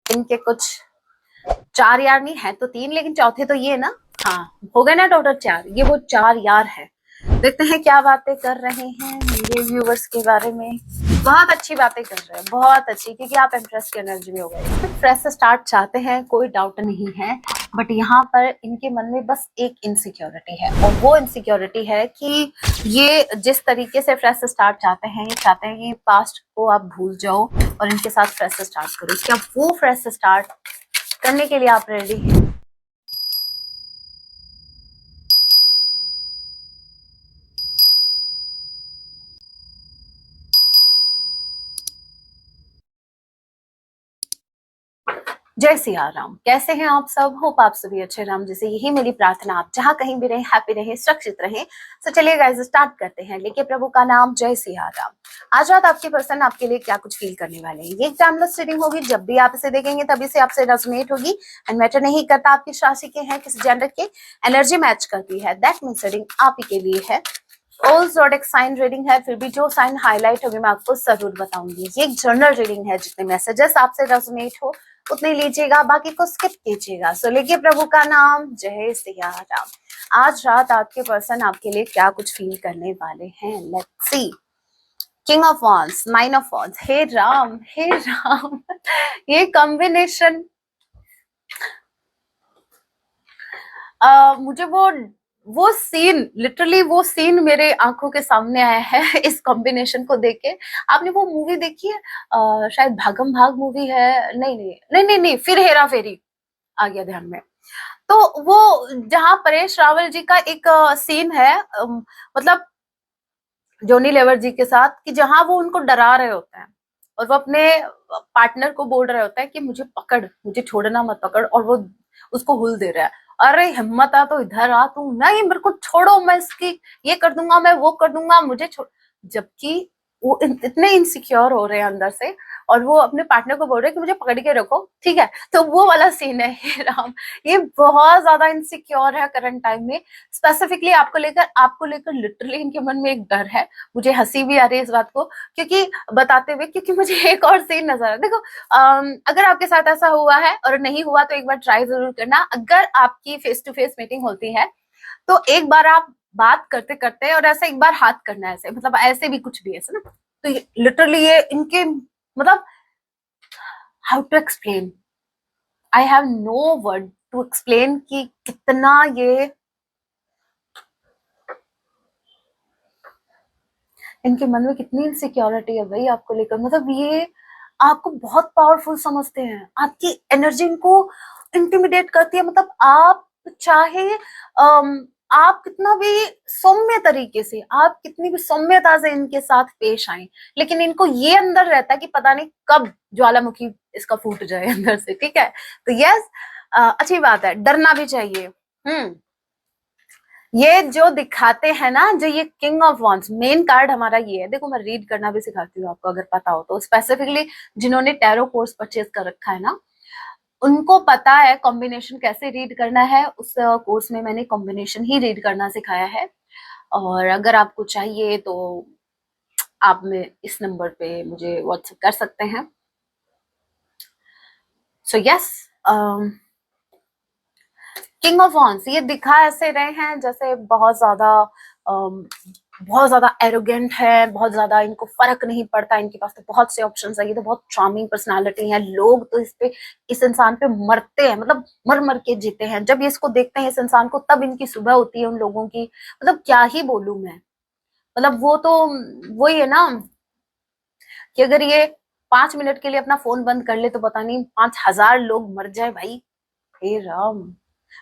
इनके कुछ 4 यार नहीं है तो 3, लेकिन चौथे तो ये ना। हाँ, हो गए ना टोटल 4, ये वो 4 यार है। देखते हैं क्या बातें कर रहे हैं मेरे व्यूवर्स के बारे में। बहुत अच्छी बातें कर रहे हैं, बहुत अच्छी, क्योंकि आप इंटरेस्ट की एनर्जी में हो गए। फ्रेश स्टार्ट चाहते हैं, कोई डाउट नहीं है, बट यहाँ पर इनके मन में बस एक इनसिक्योरिटी है, और वो इनसिक्योरिटी है कि ये जिस तरीके से फ्रेश स्टार्ट चाहते हैं, ये चाहते हैं कि पास्ट को आप भूल जाओ और इनके साथ फ्रेश स्टार्ट करो। क्या वो फ्रेश स्टार्ट करने के लिए आप रेडी हैं? जय सिया राम। कैसे हैं आप सब? होप आप सभी अच्छे राम जैसे, यही मेरी प्रार्थना। आप जहां कहीं भी रहें, हैप्पी रहें, सुरक्षित रहें। तो चलिए गाइस स्टार्ट करते हैं, लेके प्रभु का नाम। जय सिया राम। आज रात आपके पर्सन आपके लिए क्या कुछ फील करने वाले हैं। ये एक टाइमलेस रीडिंग होगी, जब भी आप इसे देखेंगे तभी से आपसे रेजोनेट होगी। एंड मैटर नहीं करता आप किस राशि के हैं, किस जेंडर के, एनर्जी मैच करती है, दैट मीन्स रीडिंग आप ही के लिए है। ऑल जोडिक साइन रीडिंग है, फिर भी जो साइन हाईलाइट होगी मैं आपको जरूर बताऊंगी। ये एक जनरल रीडिंग है, जितने मैसेजेस आपसे रेजोनेट हो उतने लीजिएगा, बाकी को स्किप कीजिएगा। सो लेके प्रभु का नाम। जय सिया राम। आज रात आपके पर्सन आपके लिए क्या कुछ फील करने वाले हैं, let's see. King of wands, 9 of wands. हे राम, हे राम। ये कॉम्बिनेशन मुझे वो सीन, लिटरली वो सीन मेरे आंखों के सामने आया है इस कॉम्बिनेशन को देख के। आपने वो मूवी देखी है, शायद भागम भाग मूवी है, नहीं नहीं नहीं नहीं नहीं, फिर हेरा फेरी आ गया ध्यान में। तो वो जहाँ परेश रावल जी का एक सीन है, मतलब जोनी लेवर जी के साथ, कि जहां वो उनको डरा रहे होते हैं और वो अपने पार्टनर को बोल रहे होते हैं कि मुझे पकड़, मुझे छोड़ना मत, पकड़, और वो उसको हुल दे रहा है। अरे हिम्मत आ तो इधर आ, तू नहीं, मेरे को छोड़ो, मैं इसकी ये कर दूंगा, मैं वो कर दूंगा, मुझे छोड़। जबकि वो इतने इनसिक्योर हो रहे हैं अंदर से, और वो अपने पार्टनर को बोल रहे हैं कि मुझे पकड़ के रखो, ठीक है। तो वो वाला सीन है। हे राम, ये बहुत ज्यादा इनसिक्योर है करंट टाइम में। स्पेसिफिकली आपको लेकर लिटरली इनके मन में एक डर है। मुझे हंसी भी आ रही है इस बात को, क्योंकि बताते हुए, क्योंकि मुझे एक और सीन नजर आ देखो। अगर आपके साथ ऐसा हुआ है और नहीं हुआ तो एक बार ट्राई जरूर करना। अगर आपकी फेस टू फेस मीटिंग होती है तो एक बार आप बात करते करते और ऐसे एक बार हाथ करना है, ऐसे मतलब ऐसे भी कुछ भी ऐसे ना। तो लिटरली ये इनके मतलब, how to explain, I have no word to explain कि कितना ये इनके मन में कितनी इनसिक्योरिटी है भाई आपको लेकर। मतलब ये आपको बहुत पावरफुल समझते हैं, आपकी एनर्जी इनको इंटिमिडेट करती है। मतलब आप चाहे आप कितना भी सौम्य तरीके से, आप कितनी भी सौम्यता से इनके साथ पेश आए, लेकिन इनको ये अंदर रहता है कि पता नहीं कब ज्वालामुखी इसका फूट जाए अंदर से, ठीक है। तो यस, अच्छी बात है, डरना भी चाहिए। ये जो दिखाते हैं ना, जो ये king of once, main card हमारा ये है। देखो मैं रीड करना भी सिखाती हूँ आपको, अगर पता हो तो। स्पेसिफिकली जिन्होंने टैरो कोर्स परचेज कर रखा है ना, उनको पता है कॉम्बिनेशन कैसे रीड करना है। उस कोर्स में मैंने कॉम्बिनेशन ही रीड करना सिखाया है। और अगर आपको चाहिए तो आप में इस नंबर पे मुझे व्हाट्सएप कर सकते हैं। So yes, king of once ये दिखा ऐसे रहे हैं जैसे बहुत ज्यादा एरोगेंट है, बहुत ज्यादा इनको फर्क नहीं पड़ता, इनके पास तो बहुत से ऑप्शंस है। ये तो बहुत चार्मिंग पर्सनालिटी है। लोग तो इस इंसान पे मरते हैं, मतलब मर मर के जीते हैं। जब ये इसको देखते हैं इस इंसान को, तब इनकी सुबह होती है उन लोगों की। मतलब क्या ही बोलूं मैं। मतलब वो तो वही है ना, कि अगर ये 5 मिनट के लिए अपना फोन बंद कर ले तो पता नहीं 5,000 लोग मर जाए भाई। हे राम,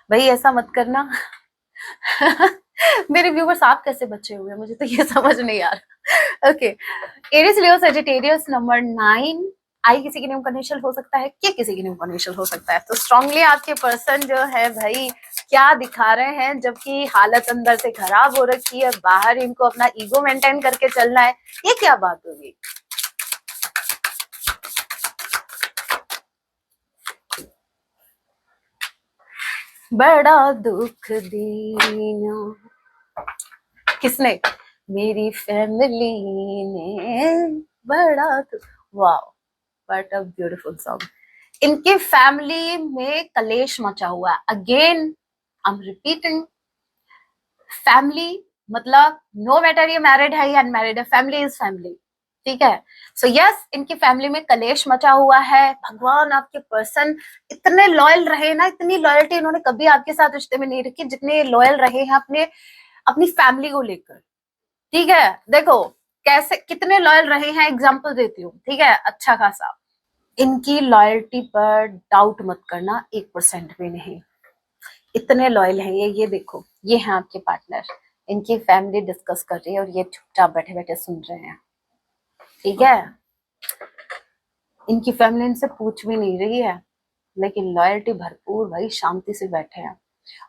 भाई ऐसा मत करना। मेरे व्यूवर्स आप कैसे बचे हुए हैं, मुझे तो ये समझ नहीं आ रहा। Okay, Aries Leo Sagittarius number 9। आई किसी के नेम का इनिशियल हो सकता है, के किसी के नेम का इनिशियल हो सकता है। तो स्ट्रांगली आपके पर्सन जो है भाई क्या दिखा रहे हैं, जबकि हालत अंदर से खराब हो रखी है, बाहर इनको अपना ईगो मेंटेन करके चलना है। ये क्या बात होगी? बड़ा दुख देना किसने? मेरी फैमिली ने। बड़ा दुख। Wow, what a beautiful song. इनके फैमिली में कलेश मचा हुआ है। Again I am repeating, family मतलब नो मैटर ये मैरिड है या अनमैरिड है, फैमिली इज फैमिली, ठीक है। सो यस, इनकी फैमिली में कलेश मचा हुआ है। भगवान आपके पर्सन इतने लॉयल रहे ना, इतनी लॉयल्टी इन्होंने कभी आपके साथ रिश्ते में नहीं रखी जितने लॉयल रहे हैं अपने अपनी फैमिली को लेकर, ठीक है। देखो कैसे कितने लॉयल रहे हैं, एग्जाम्पल देती हूँ, ठीक है, अच्छा खासा। इनकी लॉयल्टी पर डाउट मत करना, 1% भी नहीं, इतने लॉयल हैं ये देखो, ये हैं आपके पार्टनर, इनकी फैमिली डिस्कस कर रही है और ये चुपचाप बैठे बैठे सुन रहे हैं, ठीक है। इनकी फैमिली इनसे पूछ भी नहीं रही है, लेकिन लॉयल्टी भरपूर, भाई शांति से बैठे हैं।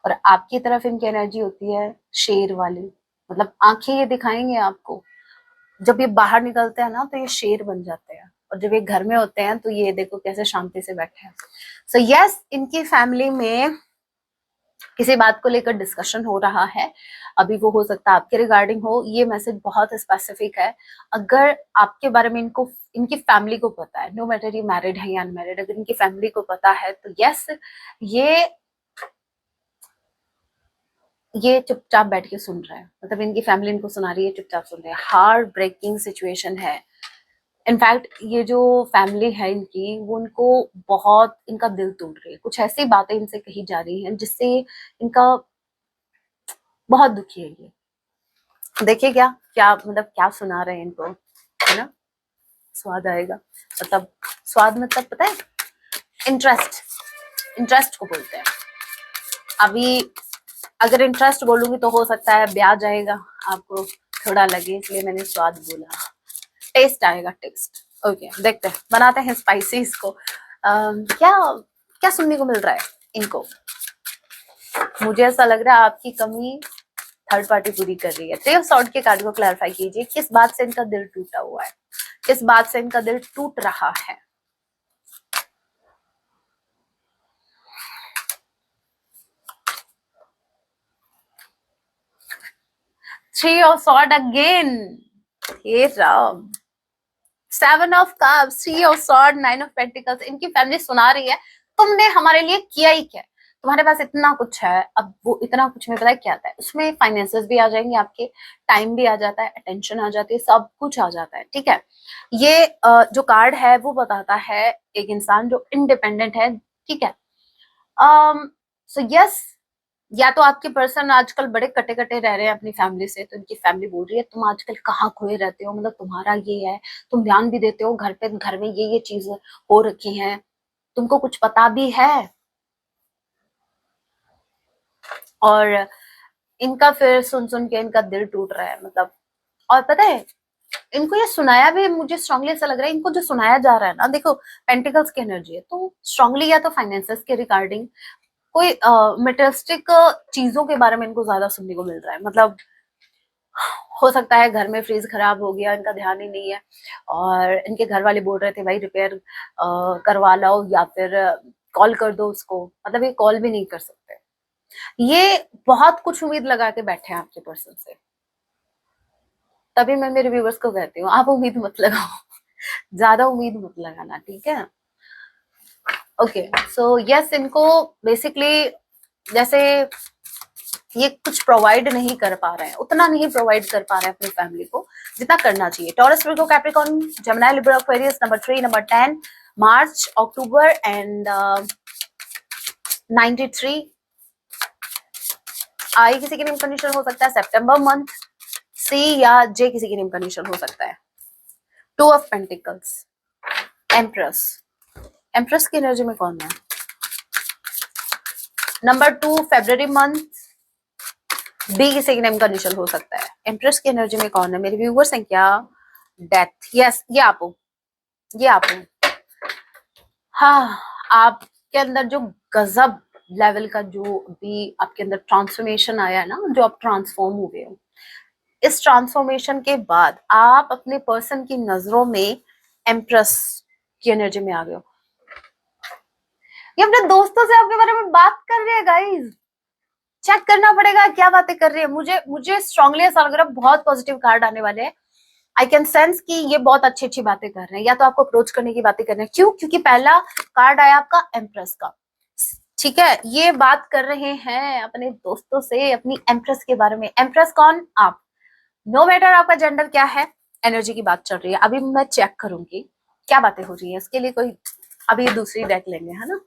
और आपकी तरफ इनकी एनर्जी होती है शेर वाली, मतलब आंखें ये दिखाएंगे आपको, जब ये बाहर निकलते हैं ना तो ये शेर बन जाते हैं, और जब ये घर में होते हैं तो ये देखो कैसे शांति से बैठे हैं। सो यस, इनकी फैमिली में किसी बात को लेकर डिस्कशन हो रहा है, अभी वो हो सकता है आपके रिगार्डिंग हो। ये मैसेज बहुत स्पेसिफिक है, अगर आपके बारे में इनको इनकी फैमिली को पता है, नो मैटर ये मैरिड है या अनमैरिड, अगर इनकी फैमिली को पता है तो यस, ये चुपचाप बैठ के सुन रहे हैं, मतलब इनकी फैमिली इनको सुना रही है, चुपचाप सुन रहे हैं। हार्ट ब्रेकिंग सिचुएशन है। इनफैक्ट ये जो फैमिली है इनकी, वो उनको बहुत, इनका दिल टूट रही है, कुछ ऐसी बातें इनसे कही जा रही हैं जिससे इनका बहुत दुखी है ये। देखिए क्या क्या मतलब क्या सुना रहे हैं इनको, है ना, स्वाद आएगा, मतलब स्वाद मतलब पता है, इंटरेस्ट, इंटरेस्ट को बोलते हैं। अभी अगर इंटरेस्ट बोलूंगी तो हो सकता है ब्याज आएगा, आपको थोड़ा लगे, इसलिए मैंने स्वाद बोला, टेस्ट आएगा, टेस्ट। ओके, देखते हैं, बनाते हैं स्पाइसी इसको। क्या क्या सुनने को मिल रहा है इनको, मुझे ऐसा लग रहा है आपकी कमी थर्ड पार्टी पूरी कर रही है। 3 ऑफ सॉर्ड के कार्ड को क्लैरिफाई कीजिए, किस बात से इनका दिल टूटा हुआ है, किस बात से इनका दिल टूट रहा है। थ्री ऑफ सॉर्ड अगेन, हे Ram, 7 of cups, 3 of sword, 9 of pentacles. इनकी फैमिली सुना रही है तुमने हमारे लिए किया ही क्या, तुम्हारे पास इतना कुछ है। अब वो इतना कुछ में पता है क्या आता है, उसमें फाइनेंसेस भी आ जाएंगे आपके, टाइम भी आ जाता है, अटेंशन आ जाती है, सब कुछ आ जाता है, ठीक है। ये जो कार्ड है वो बताता है एक इंसान जो इंडिपेंडेंट है, ठीक है। सो यस, या तो आपके पर्सन आजकल बड़े कटे कटे रह रहे हैं अपनी फैमिली से, तो इनकी फैमिली बोल रही है तुम आजकल कहाँ खोए रहते हो, मतलब तुम्हारा ये है, तुम ध्यान भी देते हो घर पे, घर में ये चीज हो रखी है, तुमको कुछ पता भी है। और इनका फिर सुन सुन के इनका दिल टूट रहा है, मतलब। और पता है इनको ये सुनाया भी, मुझे स्ट्रांगली ऐसा लग रहा है इनको जो सुनाया जा रहा है ना, देखो पेंटिकल्स की एनर्जी है, तो स्ट्रांगली या तो फाइनेंसेस के रिगार्डिंग कोई मटेरियलिस्टिक चीजों के बारे में इनको ज्यादा सुनने को मिल रहा है, मतलब हो सकता है घर में फ्रीज खराब हो गया, इनका ध्यान ही नहीं है, और इनके घर वाले बोल रहे थे भाई रिपेयर करवा लो या फिर कॉल कर दो उसको, मतलब ये कॉल भी नहीं कर सकते। ये बहुत कुछ उम्मीद लगा के बैठे हैं आपके पर्सन से, तभी मैं मेरे व्यूवर्स को कहती हूँ आप उम्मीद मत लगाओ, ज्यादा उम्मीद मत लगाना, ठीक है। ओके, सो यस, इनको बेसिकली जैसे ये कुछ प्रोवाइड नहीं कर पा रहे हैं, उतना नहीं प्रोवाइड कर पा रहे हैं अपनी फैमिली को जितना करना चाहिए। Taurus, Virgo, Capricorn, Gemini, Libra, Aquarius, number 3, number 10, March, October and 93। आई किसी की नेम कंडीशन हो सकता है, सितंबर मंथ, सी या जे किसी की नेम कंडीशन हो सकता है। 2 ऑफ पेंटिकल्स, एम्प्रेस, एम्प्रेस की एनर्जी में कौन है, नंबर 2, फेब्रुअरी मंथ, बी किसी की नेम कंडीशन हो सकता है। एम्प्रेस की एनर्जी में कौन है, मेरे व्यूवर्स हैं क्या, डेथ, यस ये आप हो, ये आप हो। हाँ, आपके अंदर जो गजब लेवल का जो भी आपके अंदर ट्रांसफॉर्मेशन आया है ना, जो आप ट्रांसफॉर्म हुए हो, इस ट्रांसफॉर्मेशन के बाद आप अपने पर्सन की नजरों में एम्प्रेस की एनर्जी में आ गए हो। ये अपने दोस्तों से आपके बारे में बात कर रहे हैं गाइस, चेक करना पड़ेगा क्या बातें कर रही है। मुझे स्ट्रांगली ऐसा लग रहा है बहुत पॉजिटिव कार्ड आने वाले हैं आई कैन सेंस कि ये बहुत अच्छी अच्छी बातें कर रहे हैं, या तो आपको अप्रोच करने की बातें कर रहे हैं। क्यों? क्योंकि पहला कार्ड आया आपका एम्प्रेस का। ठीक है, ये बात कर रहे हैं अपने दोस्तों से अपनी एम्प्रेस के बारे में। एम्प्रेस कौन? आप। नो मैटर आपका जेंडर क्या है, एनर्जी की बात चल रही है। अभी मैं चेक करूंगी क्या बातें हो रही है, इसके लिए कोई अभी दूसरी डेक लेंगे, है ना।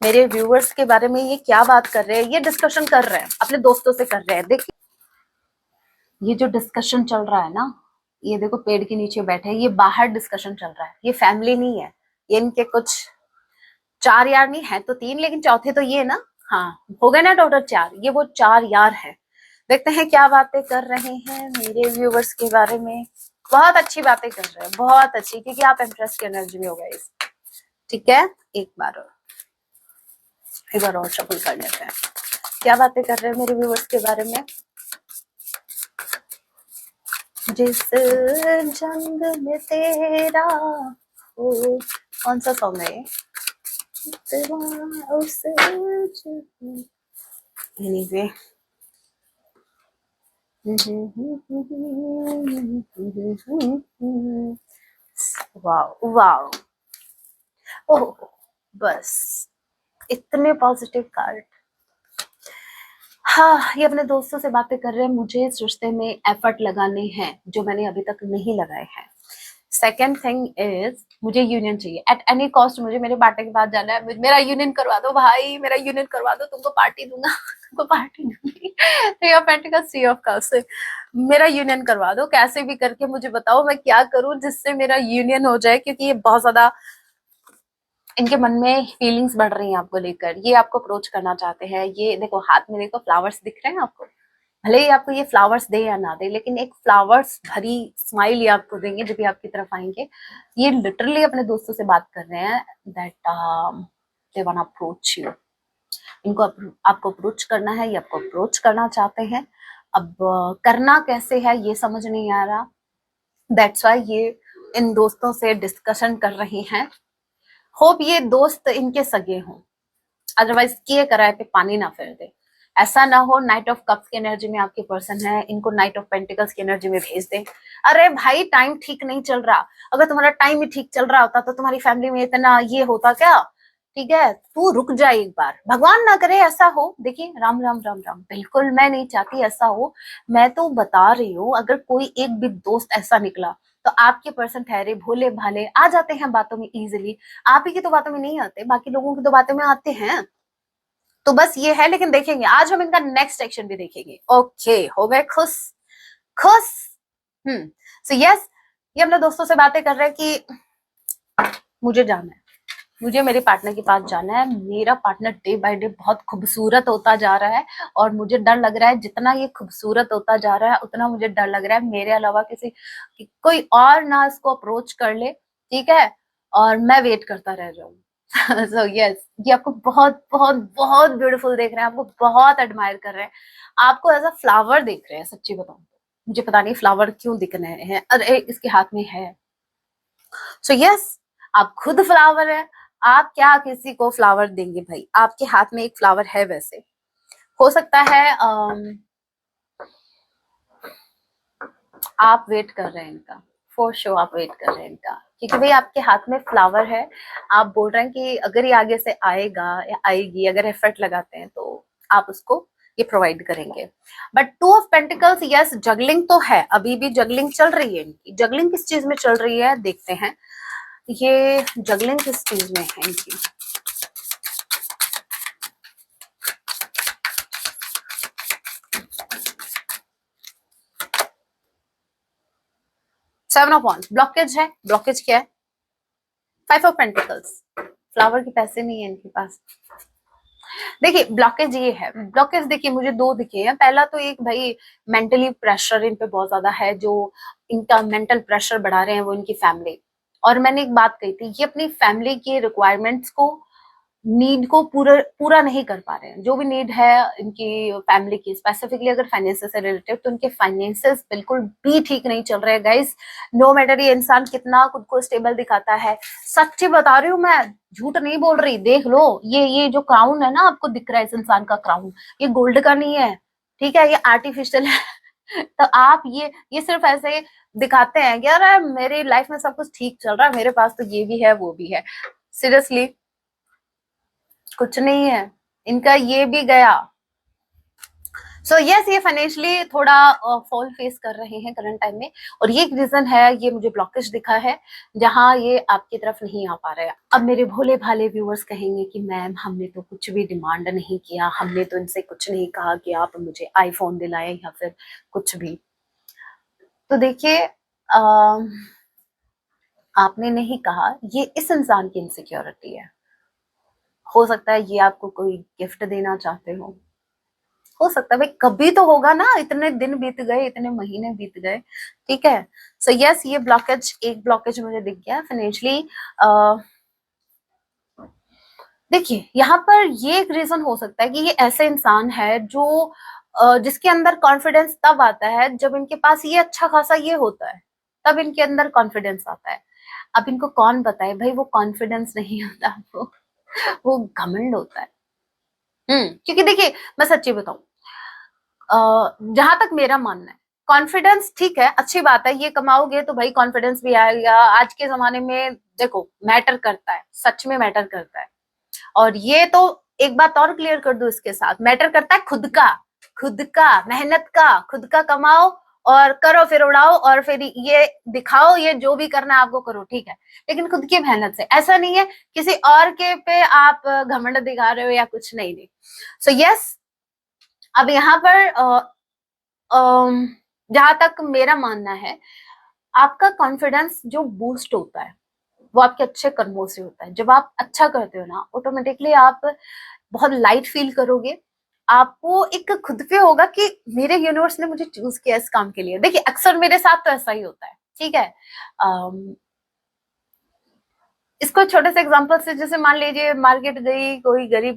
मेरे व्यूअर्स के बारे में ये क्या बात कर रहे हैं, ये डिस्कशन कर रहे हैं, अपने दोस्तों से कर रहे हैं। देखिए ये जो डिस्कशन चल रहा है ना, ये देखो पेड़ के नीचे बैठे हैं, ये बाहर डिस्कशन चल रहा है, ये फैमिली नहीं है। ये इनके कुछ 4 यार नहीं है तो 3, लेकिन चौथे तो ये ना। हाँ, हो गए ना टोटल 4, ये वो 4 यार है। देखते हैं क्या बातें कर रहे हैं मेरे व्यूवर्स के बारे में। बहुत अच्छी बातें कर रहे हैं, बहुत अच्छी, क्योंकि आप इंटरेस्ट की एनर्जी में हो गए। ठीक है, एक बार और शफल कर लेते हैं, क्या बातें कर रहे हैं मेरे व्यूवर्स के बारे में। जिस जंग में तेरा हो, कौन सा सॉन्ग है उस एनीवे। वाओ वाओ, ओह बस इतने पॉजिटिव कार्ड। हाँ, ये अपने दोस्तों से बातें कर रहे हैं, मुझे इस रिश्ते में एफर्ट लगाने हैं जो मैंने अभी तक नहीं लगाए हैं। सेकेंड थिंग इज, मुझे यूनियन चाहिए एट एनी कॉस्ट। मुझे मेरे पार्टी के बाद जाना है, मेरा यूनियन करवा दो भाई, मेरा यूनियन करवा दो, तुमको पार्टी दूंगा तुमको पार्टी दूंगी। Three of pentacles, three of cups से मेरा यूनियन करवा दो, कैसे भी करके मुझे बताओ मैं क्या करूं जिससे मेरा यूनियन हो जाए, क्योंकि ये बहुत ज्यादा इनके मन में फीलिंग्स बढ़ रही हैं आपको लेकर। ये आपको अप्रोच करना चाहते हैं। ये देखो हाथ में देखो फ्लावर्स दिख रहे हैं आपको, भले ही आपको ये फ्लावर्स दे या ना दे, लेकिन एक फ्लावर्स भरी स्माइल ये आपको देंगे जब भी आपकी तरफ आएंगे। ये लिटरली अपने दोस्तों से बात कर रहे हैं that they want approach you. इनको आपको अप्रोच करना है, ये आपको अप्रोच करना चाहते हैं। अब करना कैसे है ये समझ नहीं आ रहा, दैट्स वाई ये इन दोस्तों से डिस्कशन कर रही हैं। होप ये दोस्त इनके सगे हों, अदरवाइज किए कराए पे पानी ना फेर दे। ऐसा ना हो नाइट ऑफ कप्स की एनर्जी में आपके पर्सन है, इनको नाइट ऑफ पेंटिकल्स की एनर्जी में भेज दे। अरे भाई टाइम ठीक नहीं चल रहा, अगर तुम्हारा टाइम ही ठीक चल रहा होता तो तुम्हारी फैमिली में इतना ये होता क्या। ठीक है, तू रुक जा एक बार, भगवान ना करे ऐसा हो। देखिए राम राम राम राम, बिल्कुल मैं नहीं चाहती ऐसा हो। मैं तो बता रही हूँ, अगर कोई एक भी दोस्त ऐसा निकला तो आपके पर्सन ठहरे भोले भाले आ जाते हैं बातों में इजिली। आप ही की तो बातों में नहीं आते, बाकी लोगों की तो बातों में आते हैं। तो बस ये है, लेकिन देखेंगे आज हम इनका नेक्स्ट एक्शन भी देखेंगे। ओके, हो गए खुश खुश। सो यस, ये अपने दोस्तों से बातें कर रहे हैं कि मुझे जाना है, मुझे मेरे पार्टनर के पास जाना है। मेरा पार्टनर डे बाय डे बहुत खूबसूरत होता जा रहा है, और मुझे डर लग रहा है जितना ये खूबसूरत होता जा रहा है उतना मुझे डर लग रहा है मेरे अलावा किसी कोई और ना इसको अप्रोच कर ले। ठीक है, और मैं वेट करता रह जाऊं। सो यस, ये आपको बहुत बहुत बहुत ब्यूटीफुल देख रहे हैं, आपको बहुत एडमायर कर रहे हैं, आपको एज अ फ्लावर देख रहे हैं। सच्ची बताऊं तो मुझे पता नहीं फ्लावर क्यों दिख रहे हैं, अरे इसके हाथ में है। सो यस, आप खुद फ्लावर है, आप क्या किसी को फ्लावर देंगे भाई, आपके हाथ में एक फ्लावर है। वैसे हो सकता है आप वेट कर रहे हैं इनका, फॉर श्योर आप वेट कर रहे हैं इनका, क्योंकि भाई आपके हाथ में फ्लावर है। आप बोल रहे हैं कि अगर ये आगे से आएगा या आएगी, अगर एफर्ट लगाते हैं तो आप उसको ये प्रोवाइड करेंगे। But two of pentacles, yes juggling तो है, अभी भी जगलिंग चल रही है इनकी। जगलिंग किस चीज में चल रही है देखते हैं, ये जगलिंग किस चीज में है इनकी। सेवन ऑफ वॉन्ड्स, ब्लॉकेज है। ब्लॉकेज क्या है? फाइव ऑफ पेंटिकल्स, फ्लावर के पैसे नहीं है इनके पास। देखिए ब्लॉकेज ये है, ब्लॉकेज देखिए मुझे दो दिखे हैं। पहला तो एक भाई मेंटली प्रेशर इन पे बहुत ज्यादा है, जो इनका मेंटल प्रेशर बढ़ा रहे हैं वो इनकी फैमिली। और मैंने एक बात कही थी, ये अपनी फैमिली के रिक्वायरमेंट्स को, नीड को पूरा पूरा नहीं कर पा रहे हैं। जो भी नीड है इनकी फैमिली की, स्पेसिफिकली अगर फाइनेंसेस से रिलेटेड, तो उनके फाइनेंसेस बिल्कुल भी ठीक नहीं चल रहे हैं गाइस। नो मैटर ये इंसान कितना खुद को स्टेबल दिखाता है, सच्ची बता रही हूँ मैं, झूठ नहीं बोल रही। देख लो ये जो क्राउन है ना आपको दिख रहा है इस इंसान का क्राउन, ये गोल्ड का नहीं है। ठीक है, ये आर्टिफिशियल है। तो आप ये सिर्फ ऐसे दिखाते हैं कि यार मेरी लाइफ में सब कुछ ठीक चल रहा है, मेरे पास तो ये भी है वो भी है। सीरियसली कुछ नहीं है, इनका ये भी गया। सो यस, ये फाइनेंशियली थोड़ा फॉल फेस कर रहे हैं करंट टाइम में, और ये एक रीजन है, ये मुझे ब्लॉकेज दिखा है जहां ये आपकी तरफ नहीं आ पा रहे हैं। अब मेरे भोले भाले व्यूअर्स कहेंगे कि मैम हमने तो कुछ भी डिमांड नहीं किया, हमने तो इनसे कुछ नहीं कहा कि आप मुझे आईफोन दिलाएं या फिर कुछ भी। तो देखिए, आपने नहीं कहा, ये इस इंसान की इनसिक्योरिटी है। हो सकता है ये आपको कोई गिफ्ट देना चाहते हो सकता है भाई, कभी तो होगा ना, इतने दिन बीत गए, इतने महीने बीत गए, ठीक है। सो यस, ये ब्लॉकेज, एक ब्लॉकेज मुझे दिख गया फाइनेंशियली। देखिए यहाँ पर ये एक रीजन हो सकता है कि ये ऐसे इंसान है जो जिसके अंदर कॉन्फिडेंस तब आता है जब इनके पास ये अच्छा खासा ये होता है, तब इनके अंदर कॉन्फिडेंस आता है। अब इनको कौन बताए भाई, वो कॉन्फिडेंस नहीं होता, वो घमंड होता है। क्योंकि देखिए मैं सच्ची बताऊं, जहां तक मेरा मानना है, कॉन्फिडेंस ठीक है, अच्छी बात है, ये कमाओगे तो भाई कॉन्फिडेंस भी आएगा। आज के जमाने में देखो मैटर करता है, सच में मैटर करता है। और ये तो एक बात और क्लियर कर दूं इसके साथ, मैटर करता है खुद का, खुद का मेहनत का, खुद का कमाओ और करो, फिर उड़ाओ, और फिर ये दिखाओ, ये जो भी करना है आपको करो, ठीक है, लेकिन खुद की मेहनत से। ऐसा नहीं है किसी और के पे आप घमंड दिखा रहे हो या कुछ, नहीं नहीं। सो यस, अब यहाँ पर जहां तक मेरा मानना है, आपका कॉन्फिडेंस जो बूस्ट होता है वो आपके अच्छे कर्मों से होता है। जब आप अच्छा करते हो ना, ऑटोमेटिकली आप बहुत लाइट फील करोगे। आपको एक खुद पे होगा कि मेरे यूनिवर्स ने मुझे चूज किया इस काम के लिए। देखिए अक्सर मेरे साथ तो ऐसा ही होता है, ठीक है। इसको छोटे से एग्जांपल से, जैसे मान लीजिए मार्केट गई, कोई गरीब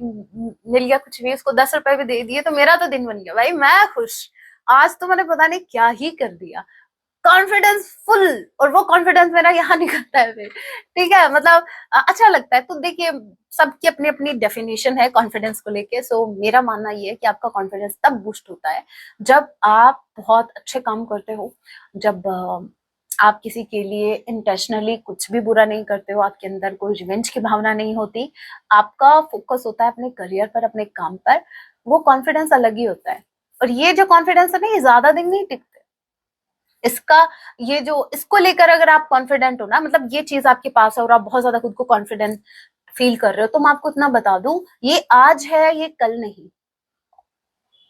मिल गया, कुछ भी, उसको 10 रुपए भी दे दिए तो मेरा तो दिन बन गया भाई, मैं खुश, आज तो मैंने पता नहीं क्या ही कर दिया, कॉन्फिडेंस फुल। और वो कॉन्फिडेंस मेरा यहाँ निकलता है फिर, ठीक है, मतलब अच्छा लगता है। तो देखिए सबकी अपनी अपनी डेफिनेशन है कॉन्फिडेंस को लेके। सो मेरा मानना ये है कि आपका कॉन्फिडेंस तब बूस्ट होता है जब आप बहुत अच्छे काम करते हो, जब आप किसी के लिए इंटेंशनली कुछ भी बुरा नहीं करते हो, आपके अंदर कोई रिवेंज की भावना नहीं होती, आपका फोकस होता है अपने करियर पर, अपने काम पर, वो कॉन्फिडेंस अलग ही होता है। और ये जो कॉन्फिडेंस है ना, ये ज्यादा दिन नहीं टिकते। इसका, ये जो इसको लेकर अगर आप कॉन्फिडेंट हो ना, मतलब ये चीज आपके पास है और आप बहुत ज्यादा खुद को कॉन्फिडेंट फील कर रहे हो, तो मैं आपको इतना बता दूं, ये आज है, ये कल नहीं,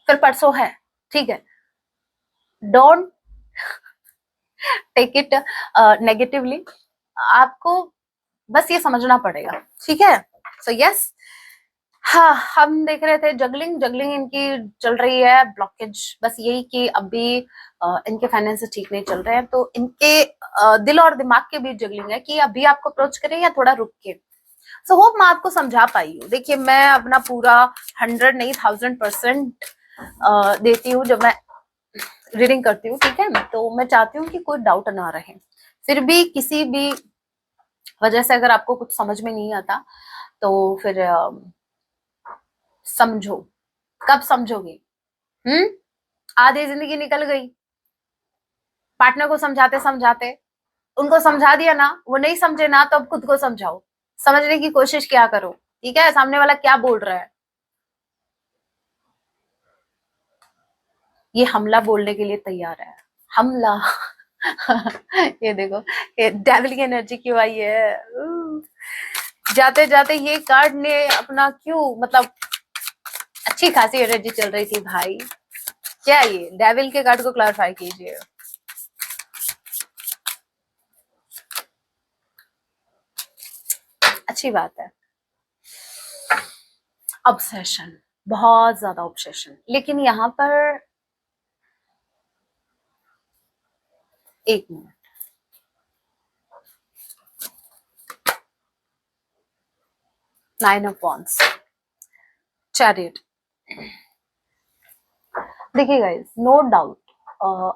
फिर परसों है, ठीक है। डोंट टेक इट नेगेटिवली, आपको बस ये समझना पड़ेगा, ठीक है। सो यस, हाँ, हम देख रहे थे जगलिंग, जगलिंग इनकी चल रही है, ब्लॉकेज बस यही कि अभी इनके फाइनेंस ठीक नहीं चल रहे हैं, तो इनके दिल और दिमाग के बीच जगलिंग है कि अभी आपको अप्रोच करें या थोड़ा रुक के। सो होप मैं आपको समझा पाई हूँ। देखिए मैं अपना पूरा 100 नहीं 1000% देती हूँ जब मैं रीडिंग करती हूँ, ठीक है। तो मैं चाहती हूँ कि कोई डाउट ना रहे, फिर भी किसी भी वजह से अगर आपको कुछ समझ में नहीं आता तो फिर समझो। कब समझोगे? हम्म, आधी जिंदगी निकल गई पार्टनर को समझाते समझाते, उनको समझा दिया ना, वो नहीं समझे ना, तो अब खुद को समझाओ, समझने की कोशिश क्या करो, ठीक है, सामने वाला क्या बोल रहा है। ये हमला बोलने के लिए तैयार है, हमला। ये देखो, ये डेविल की एनर्जी क्यों आई है। जाते जाते ये कार्ड ने अपना क्यों, मतलब अच्छी खासी एनर्जी चल रही थी भाई। क्या ये डेविल के कार्ड को क्लैरिफाई कीजिए। अच्छी बात है। ऑब्सेशन, बहुत ज्यादा ऑब्सेशन, लेकिन यहाँ पर एक minute, nine of wands, chariot. देखिए गाइस, नो डाउट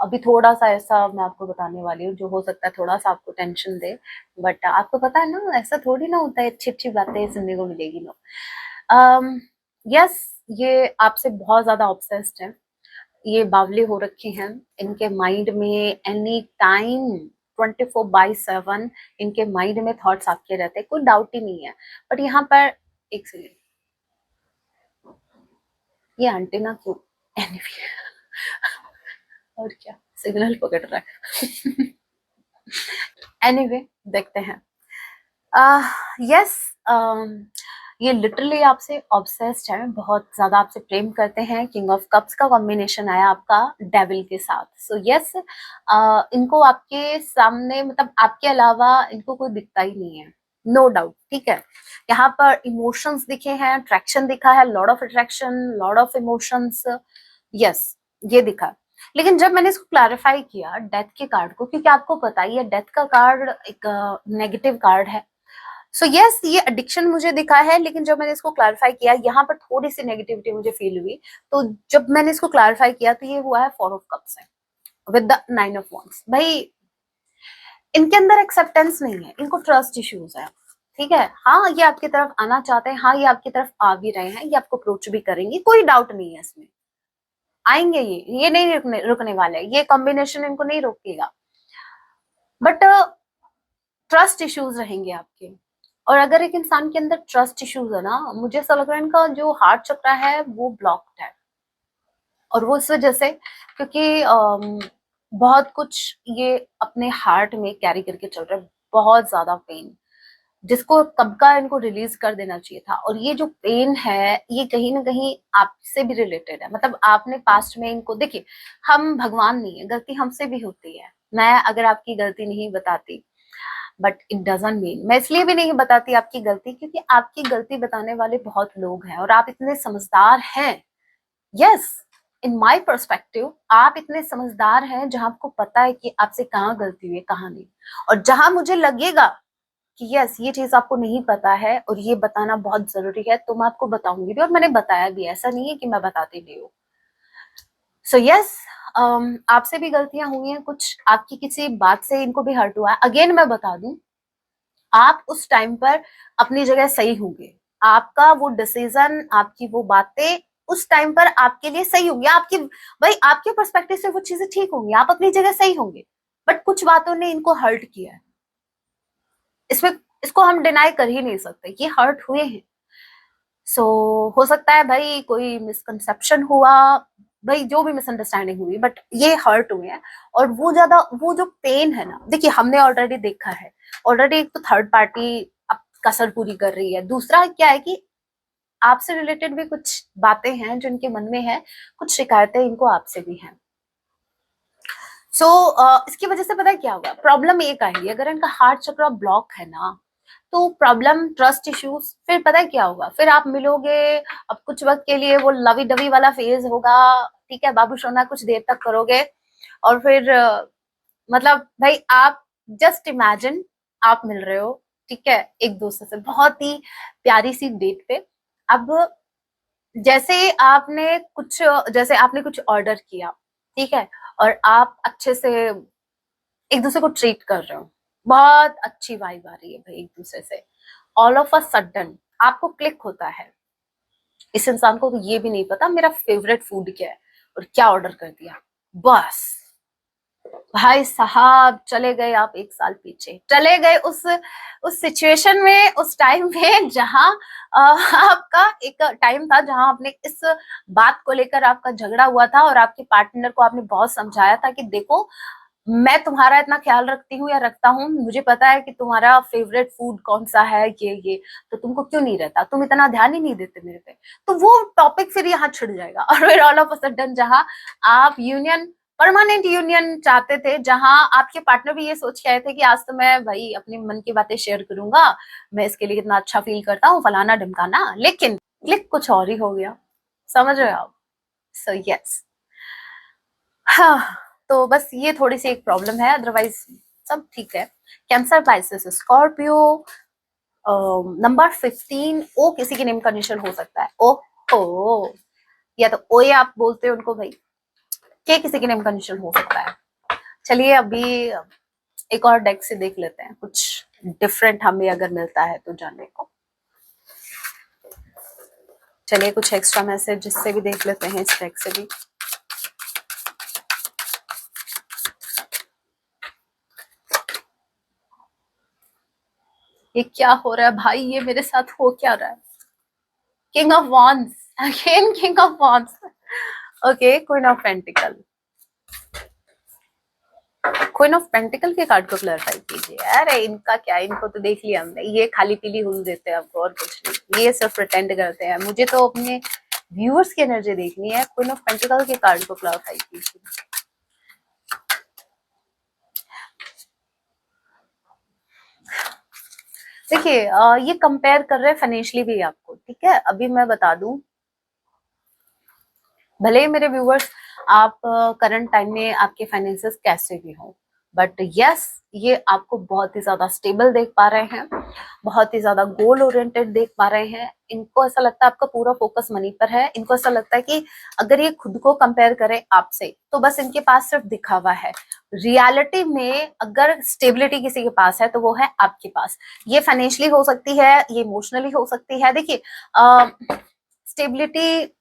अभी थोड़ा सा ऐसा मैं आपको बताने वाली हूँ जो हो सकता है थोड़ा सा आपको टेंशन दे, बट आपको पता है ना, ऐसा थोड़ी ना होता है, अच्छी अच्छी बातें सुनने को मिलेगी। नो, यस, ये आपसे बहुत ज्यादा ऑब्सेस्ड है, ये बावले हो रखे हैं, इनके माइंड में एनी टाइम 24/7 इनके माइंड में थॉट्स आपके रहते हैं, कोई डाउट ही नहीं है। बट यहाँ पर एक सेकेंड, ये एंटीना क्यों एनीवे और क्या सिग्नल पकड़ रहा है एनीवे देखते हैं। यस, ये लिटरली आपसे ऑब्सेस्ड है, बहुत ज्यादा आपसे प्रेम करते हैं। किंग ऑफ कप्स का कॉम्बिनेशन आया आपका डेविल के साथ। सो यस, इनको आपके सामने मतलब आपके अलावा इनको कोई दिखता ही नहीं है, नो डाउट। ठीक है, यहाँ पर इमोशंस दिखे हैं, अट्रैक्शन दिखा है, Lord of attraction, Lord of emotions, yes ये दिखा। लेकिन जब मैंने इसको क्लैरिफाई किया डेथ के कार्ड को, क्योंकि आपको पता ही है डेथ का कार्ड एक नेगेटिव कार्ड है। सो यस, ये एडिक्शन मुझे दिखा है, लेकिन जब मैंने इसको क्लैरिफाई किया, यहाँ पर थोड़ी सी नेगेटिविटी मुझे फील हुई। तो जब मैंने इसको क्लैरिफाई किया तो ये हुआ है 4 ऑफ कप्स है विद द 9 ऑफ wands। भाई इनके अंदर एक्सेप्टेंस नहीं है, इनको ट्रस्ट इश्यूज है। ठीक है, हाँ ये आपकी तरफ आना चाहते हैं, हाँ ये आपकी तरफ आ भी रहे हैं, ये आपको अप्रोच भी करेंगे, कोई डाउट नहीं है इसमें, आएंगे ये नहीं रुकने वाले, ये कॉम्बिनेशन इनको नहीं रोकेगा। बट ट्रस्ट इश्यूज रहेंगे आपके। और अगर एक इंसान के अंदर ट्रस्ट इश्यूज है ना, मुझे ऐसा लग रहा है इनका जो हार्ट चक्र है वो ब्लॉक्ड है। और वो इस वजह से क्योंकि बहुत कुछ ये अपने हार्ट में कैरी करके चल रहे हैं, बहुत ज्यादा पेन, जिसको कब का इनको रिलीज कर देना चाहिए था। और ये जो पेन है ये कहीं ना कहीं आपसे भी रिलेटेड है। मतलब आपने पास्ट में इनको, देखिए हम भगवान नहीं है, गलती हमसे भी होती है। मैं अगर आपकी गलती नहीं बताती, बट इट डजंट मीन, मैं इसलिए भी नहीं बताती आपकी गलती क्योंकि आपकी गलती बताने वाले बहुत लोग हैं और आप इतने समझदार हैं। यस, इन माय पर्सपेक्टिव आप इतने समझदार हैं जहां आपको पता है कि आपसे कहाँ गलती हुई है कहाँ नहीं। और जहां मुझे लगेगा कि यस ये चीज आपको नहीं पता है और ये बताना बहुत जरूरी है, तो मैं आपको बताऊंगी भी, और मैंने बताया भी, ऐसा नहीं है कि मैं बताती भी हूँ। सो यस, आपसे भी गलतियां हुई हैं कुछ, आपकी किसी बात से इनको भी हर्ट हुआ है। अगेन मैं बता दूं, आप उस टाइम पर अपनी जगह सही होंगे, आपका वो डिसीजन, आपकी वो बातें उस टाइम पर आपके लिए सही होंगी, आपकी भाई आपके पर्सपेक्टिव से वो चीजें ठीक होंगी, आप अपनी जगह सही होंगे। बट कुछ बातों ने इनको हर्ट किया है, इसमें इसको हम डिनाई कर ही नहीं सकते कि हर्ट हुए हैं। सो हो सकता है भाई कोई मिसकंसेप्शन हुआ, भाई जो भी मिसअंडरस्टैंडिंग हुई, बट ये हर्ट हुए हैं। और वो ज्यादा वो जो पेन है ना, देखिए हमने ऑलरेडी देखा है, ऑलरेडी एक तो थर्ड पार्टी अब कसर पूरी कर रही है, दूसरा क्या है कि आपसे रिलेटेड भी कुछ बातें हैं जो इनके मन में है, कुछ शिकायतें इनको आपसे भी हैं। सो इसकी वजह से पता है क्या होगा, प्रॉब्लम एक आएगी, अगर इनका हार्ट चक्र ब्लॉक है ना, तो प्रॉब्लम ट्रस्ट इश्यूज, फिर पता है क्या होगा, फिर आप मिलोगे, अब कुछ वक्त के लिए वो लवी डवी वाला फेज होगा, ठीक है, बाबू सोना कुछ देर तक करोगे, और फिर मतलब भाई आप जस्ट इमेजिन, आप मिल रहे हो, ठीक है, एक दूसरे से बहुत ही प्यारी सी डेट पे। अब जैसे आपने जैसे आपने कुछ ऑर्डर किया, ठीक है, और आप अच्छे से एक दूसरे को ट्रीट कर रहे हो, बहुत अच्छी वाइब आ रही है भाई एक दूसरे से, ऑल ऑफ अ सडन आपको क्लिक होता है, इस इंसान को तो ये भी नहीं पता मेरा फेवरेट फूड क्या है और क्या ऑर्डर कर दिया, बस भाई साहब चले गए आप 1 साल पीछे, चले गए उस सिचुएशन में, उस टाइम में जहां आपका एक टाइम था जहां आपने इस बात को लेकर आपका झगड़ा हुआ था और आपके पार्टनर को आपने बहुत समझाया था कि देखो मैं तुम्हारा इतना ख्याल रखती हूँ या रखता हूँ, मुझे पता है कि तुम्हारा फेवरेट फूड कौन सा है, ये तो तुमको क्यों नहीं रहता, तुम इतना ध्यान ही नहीं देते मेरे पे। तो वो टॉपिक फिर यहाँ छिड़ जाएगा और फिर ऑल ऑफ अ सडन जहां आप यूनियन, परमानेंट यूनियन चाहते थे, जहां आपके पार्टनर भी ये सोच के आए थे कि आज तो मैं भाई अपने मन की बातें शेयर करूंगा, मैं इसके लिए कितना अच्छा फील करता हूँ फलाना ढिमकाना, लेकिन क्लिक कुछ और ही हो गया, समझ रहे हो आप। सो यस, हाँ, तो बस ये थोड़ी सी एक प्रॉब्लम है, अदरवाइज सब ठीक है। कैंसर, पाइसेस, स्कॉर्पियो, नंबर 15 ओ किसी के नेम का निशान हो सकता है, ओ या तो ओए आप बोलते हो उनको भाई, के किसी के नेम का निशान हो सकता है। चलिए अभी एक और डेक से देख लेते हैं, कुछ डिफरेंट हमें अगर मिलता है तो जानने को। चलिए कुछ एक्स्ट्रा मैसेज जिससे भी देख लेते हैं इस डेक से भी। ये क्या हो रहा है भाई, ये मेरे साथ हो क्या रहा है? King of once, again king of once. Okay, queen of pentacle. Queen of pentacle के कार्ड को क्लैरिफाई कीजिए। अरे इनका क्या, इनको तो देख लिया हमने, ये खाली पीली हुल देते हैं आपको और कुछ नहीं, ये सिर्फ प्रिटेंड करते हैं। मुझे तो अपने व्यूअर्स की एनर्जी देखनी है। क्वीन ऑफ पेंटिकल के कार्ड को क्लैरिफाई कीजिए। देखिए ये कंपेयर कर रहे हैं फाइनेंशियली भी आपको, ठीक है। अभी मैं बता दूं, भले ही मेरे व्यूअर्स आप करंट टाइम में आपके फाइनेंसेस कैसे भी हो, बट यस ये आपको बहुत ही ज्यादा स्टेबल देख पा रहे हैं, बहुत ही ज्यादा गोल ओरिएंटेड देख पा रहे हैं। इनको ऐसा लगता है आपका पूरा फोकस मनी पर है। इनको ऐसा लगता है कि अगर ये खुद को कंपेयर करें आपसे तो बस इनके पास सिर्फ दिखावा है। रियलिटी में अगर स्टेबिलिटी किसी के पास है तो वो है आपके पास। ये फाइनेंशियली हो सकती है, ये इमोशनली हो सकती है। देखिए स्टेबिलिटी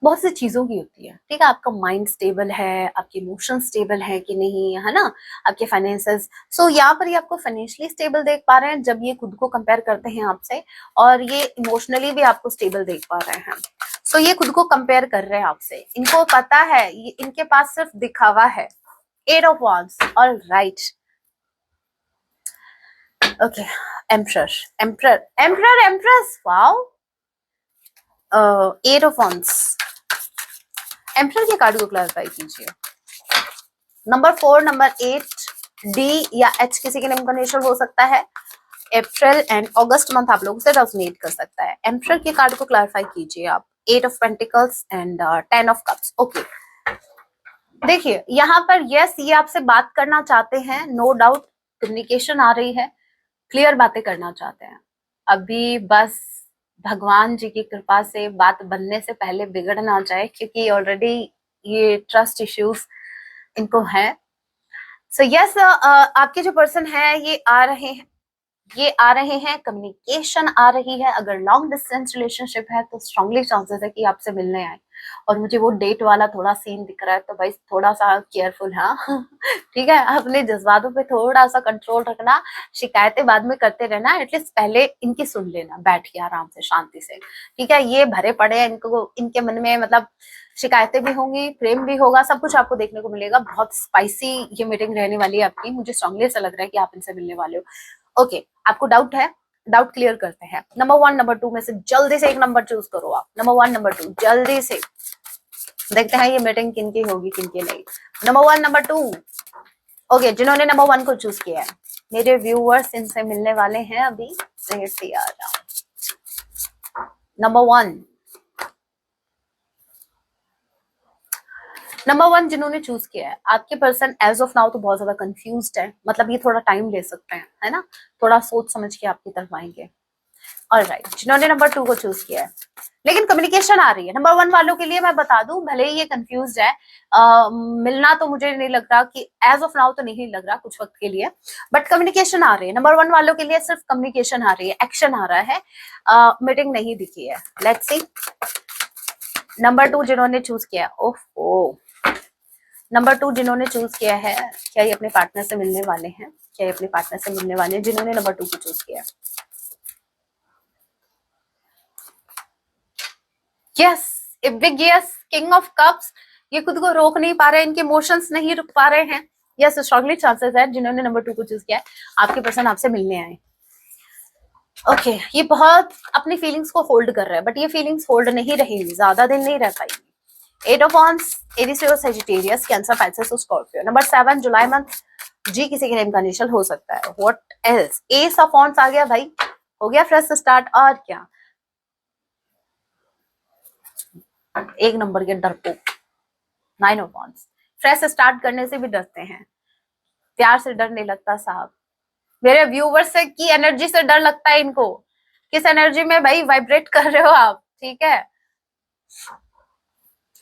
बहुत सी चीजों की होती है, ठीक है। आपका माइंड स्टेबल है, आपके इमोशन स्टेबल है कि नहीं, है ना, आपके फाइनेंसेस। सो यहाँ पर ये आपको फाइनेंशियली स्टेबल देख पा रहे हैं जब ये खुद को कंपेयर करते हैं आपसे, और ये इमोशनली भी आपको स्टेबल देख पा रहे हैं। सो ये खुद को कंपेयर कर रहे हैं आपसे। इनको पता है ये इनके पास सिर्फ दिखावा है। Eight of wands, all right. Okay, emperor emperor emperor empress, wow. Eight of wands, emperor के कार्ड को क्लैरिफाई कीजिए। नंबर 4, नंबर 8, डी या एच किसी के नेम का इनिशियल हो सकता है। अप्रैल एंड अगस्त मंथ आप लोगों से रेजोनेट कर सकता है। एम्परर के कार्ड को क्लैरिफाई कीजिए आप। 8 of pentacles and 10 of cups. Okay, देखिए यहाँ पर यस ये आपसे बात करना चाहते हैं, नो डाउट। कम्युनिकेशन आ रही है, क्लियर बातें करना चाहते हैं। अभी बस भगवान जी की कृपा से बात बनने से पहले बिगड़ ना जाए, क्योंकि ऑलरेडी ये ट्रस्ट इश्यूज इनको है। सो यस आपके जो पर्सन है ये आ रहे हैं, कम्युनिकेशन आ रही है। अगर लॉन्ग डिस्टेंस रिलेशनशिप है तो स्ट्रांगली चांसेस है कि आपसे मिलने आए। और मुझे वो डेट वाला थोड़ा सीन दिख रहा है, तो भाई थोड़ा सा केयरफुल, हाँ ठीक है। अपने जज्बातों पे थोड़ा सा कंट्रोल रखना, शिकायतें बाद में करते रहना, एटलीस्ट पहले इनकी सुन लेना बैठ के आराम से शांति से, ठीक है। ये भरे पड़े हैं, इनको इनके मन में मतलब शिकायतें भी होंगी, प्रेम भी होगा, सब कुछ आपको देखने को मिलेगा। बहुत स्पाइसी ये मीटिंग रहने वाली है आपकी। मुझे स्ट्रांगली ऐसा लग रहा है कि आप इनसे मिलने वाले हो। ओके, आपको डाउट है, डाउट क्लियर करते हैं। नंबर 1 नंबर 2 में से जल्दी से एक नंबर चूज करो आप। नंबर 1 नंबर 2 जल्दी से देखते हैं ये मीटिंग किनकी होगी किनकी नहीं। Number 1 number 2। ओके, जिन्होंने नंबर 1 को चूज किया है मेरे व्यूअर्स इनसे मिलने वाले हैं अभी। नंबर 1, नंबर 1 जिन्होंने चूज किया है, आपके पर्सन एज ऑफ नाउ तो बहुत ज्यादा कंफ्यूज्ड है। मतलब ये थोड़ा टाइम ले सकते हैं, है ना, थोड़ा सोच समझ के आपकी तरफ आएंगे। ऑलराइट, जिन्होंने नंबर 2 को चूज किया है, लेकिन कम्युनिकेशन आ रही है। नंबर 1 वालों के लिए मैं बता दूं, भले ही ये कंफ्यूज है, मिलना तो मुझे नहीं लग रहा कि एज ऑफ नाउ तो नहीं लग रहा कुछ वक्त के लिए, बट कम्युनिकेशन आ रही है। नंबर 1 वालों के लिए सिर्फ कम्युनिकेशन आ रही है, एक्शन आ रहा है, मीटिंग नहीं दिखी है। लेट्स सी नंबर 2 जिन्होंने चूज किया है। ओह, नंबर 2 जिन्होंने चूज किया है, क्या ये अपने पार्टनर से मिलने वाले हैं? क्या ये अपने पार्टनर से मिलने वाले हैं जिन्होंने नंबर 2 को चूज किया? Yes, a big yes, king of cups. ये खुद को रोक नहीं पा रहे हैं, इनके इमोशंस नहीं रुक पा रहे हैं। यस, स्ट्रांगली चांसेस है जिन्होंने नंबर 2 को चूज किया है आपके पर्सन आपसे मिलने आए। ओके, ये बहुत अपनी फीलिंग्स को होल्ड कर रहा है, बट ये फीलिंग्स होल्ड नहीं रहेंगी, ज्यादा दिन नहीं रह पाएंगी। 8 of wands, Aries, Leo, Sagittarius, Cancer, Pisces और स्कॉर्पियो। नंबर 7 जुलाई मंथ, जी किसी के नेम का इनिशियल हो सकता है। What else? Ace of wands आ गया भाई, हो गया फ्रेश स्टार्ट। और क्या, एक नंबर के डरपोक 9 ऑफ वांड्स। फ्रेश स्टार्ट करने से भी डरते हैं, प्यार से डर नहीं लगता साहब। मेरे व्यूवर्स से की एनर्जी से डर लगता है इनको। किस एनर्जी में भाई वाइब्रेट कर रहे हो आप, ठीक है।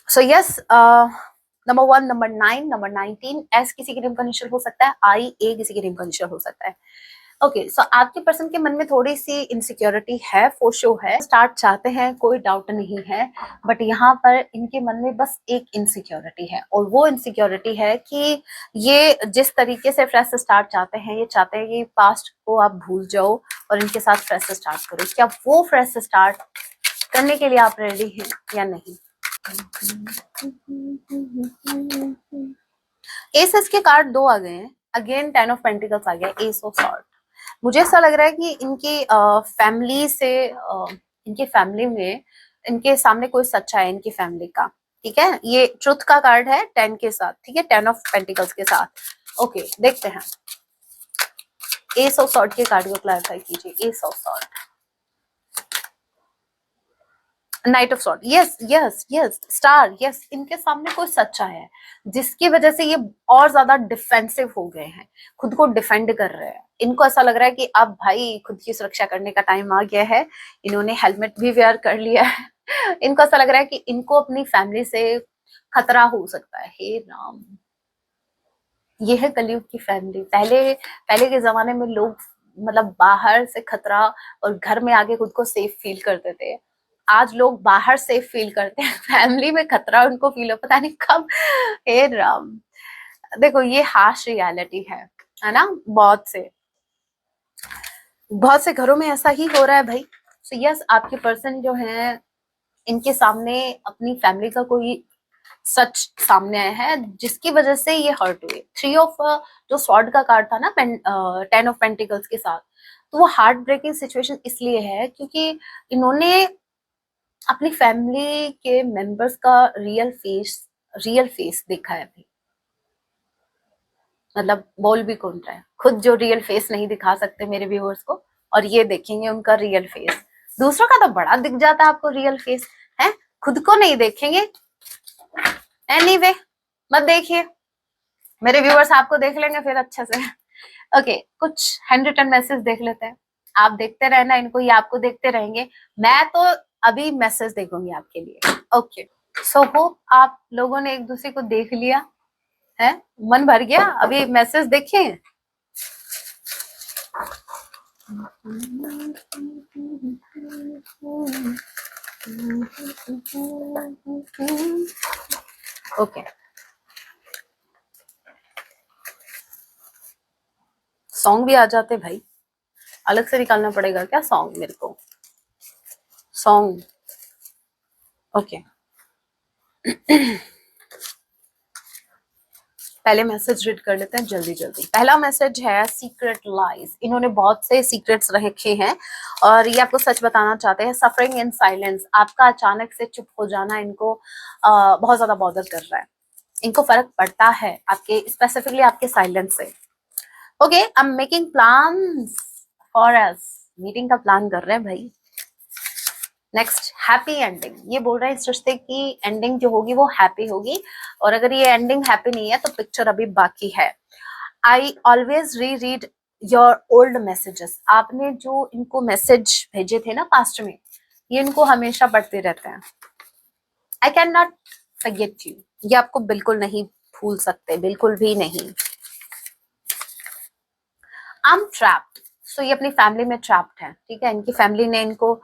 So yes, number 1, number 9, number 19, S किसी के नेम का इनिशियल हो सकता है, आई ए किसी के नेम का इनिशियल हो सकता है। ओके, सो आपके पर्सन के मन में थोड़ी सी इनसिक्योरिटी है, फॉर श्योर है, स्टार्ट चाहते हैं, कोई डाउट नहीं है, बट यहाँ पर इनके मन में बस एक इनसिक्योरिटी है, और वो इनसिक्योरिटी है कि ये जिस तरीके से फ्रेश स्टार्ट चाहते हैं, ये चाहते हैं कि पास्ट को आप भूल जाओ और इनके साथ फ्रेश स्टार्ट करो। क्या वो फ्रेश स्टार्ट करने के लिए आप रेडी हैं या नहीं? एसेस के कार्ड दो आ गए हैं, अगेन 10 ऑफ पेंटिकल्स आ गया, एस ऑफ सॉर्ड। मुझे ऐसा लग रहा है कि इनकी फैमिली से इनकी फैमिली में इनके सामने कोई सच्चा है इनकी फैमिली का, ठीक है। ये ट्रुथ का कार्ड है 10 के साथ, ठीक है, 10 ऑफ पेंटिकल्स के साथ। ओके, देखते हैं एस ऑफ सॉर्ड के कार्ड को क्लैरिफाई कीजिए। S of sword, night of sword, yes yes yes, star, yes. इनके सामने कोई सच्चा है जिसकी वजह से ये और ज्यादा डिफेंसिव हो गए हैं, खुद को डिफेंड कर रहे हैं। इनको ऐसा लग रहा है कि अब भाई खुद की सुरक्षा करने का टाइम आ गया है। इन्होंने हेलमेट भी वेयर कर लिया है। इनको ऐसा लग रहा है कि इनको अपनी फैमिली से खतरा हो सकता है। हे राम, ये है कलयुग की फैमिली। पहले पहले के जमाने में लोग मतलब बाहर से खतरा और घर में आके खुद को सेफ फील करते थे। आज लोग बाहर सेफ फील करते हैं, फैमिली में खतरा उनको फील हो पता नहीं कब। हे राम, देखो ये हार्श रियलिटी है ना। बहुत से घरों में ऐसा ही हो रहा है भाई। सो यस, आपके पर्सन जो है इनके सामने अपनी फैमिली का कोई सच सामने आया है जिसकी वजह से ये हर्ट हुए। थ्री ऑफ जो स्वॉर्ड का कार्ड था ना 10 ऑफ पेंटिकल्स के साथ, तो वो हार्ट ब्रेकिंग सिचुएशन इसलिए है क्योंकि इन्होंने अपनी फैमिली के मेंबर्स का रियल फेस देखा है भाई। मतलब बोल भी कौन रहा है, खुद जो रियल फेस नहीं दिखा सकते मेरे व्यूअर्स को, और ये देखेंगे उनका रियल फेस। दूसरों का तो बड़ा दिख जाता है आपको रियल फेस, है, खुद को नहीं देखेंगे। एनीवे, मत देखिए, मेरे व्यूअर्स आपको देख लेंगे फिर अच्छे से। ओके, कुछ हैंड रिटन मैसेज देख लेते हैं। आप देखते रहना इनको, ये आपको देखते रहेंगे। मैं तो अभी मैसेज देखूंगी आपके लिए। ओके, सो होप आप लोगों ने एक दूसरे को देख लिया है, मन भर गया। अभी मैसेज देखें। ओके, सॉन्ग भी आ जाते भाई, अलग से निकालना पड़ेगा क्या सॉन्ग मेरे को? Song, okay. पहले मैसेज रीड कर लेते हैं जल्दी जल्दी। पहला मैसेज है सीक्रेट लाइज। इन्होंने बहुत से सीक्रेट्स रखे हैं और ये आपको सच बताना चाहते हैं। सफरिंग इन साइलेंस, आपका अचानक से चुप हो जाना इनको बहुत ज्यादा बॉदर कर रहा है। इनको फर्क पड़ता है आपके, स्पेसिफिकली आपके साइलेंस से। Okay, I am making plans for us, meeting का प्लान कर रहे हैं भाई। Next, happy ending. ये बोल रहे हैं इस रिश्ते की एंडिंग जो होगी वो हैप्पी होगी, और अगर ये एंडिंग हैप्पी नहीं है तो पिक्चर अभी बाकी है। आई ऑलवेज री रीड योर ओल्ड मैसेजेस। आपने जो इनको मैसेज भेजे थे ना पास्ट में, ये इनको हमेशा पढ़ते रहते हैं। I can not forget you, ये आपको बिल्कुल नहीं भूल सकते, बिल्कुल भी नहीं। आई एम ट्रैप्ड, सो ये अपनी फैमिली में ट्रैप्ड है, ठीक है। इनकी फैमिली ने इनको